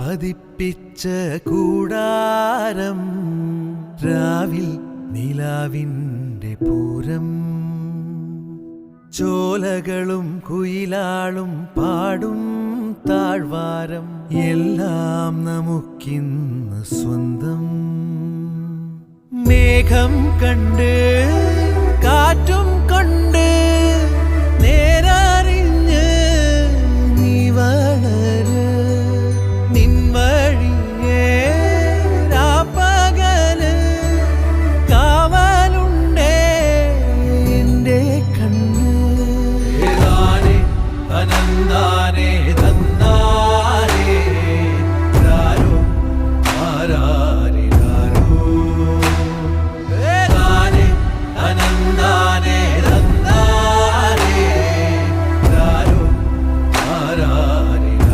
പതിപ്പിച്ച കൂടാരം രാവിൽ നിലാവിൻ്റെ പൂരം ചോലകളും കുയിലാളും പാടും താഴ്വാരം എല്ലാം നമുക്കിന്ന് സ്വന്തം മേഘം കണ്ട് കാറ്റും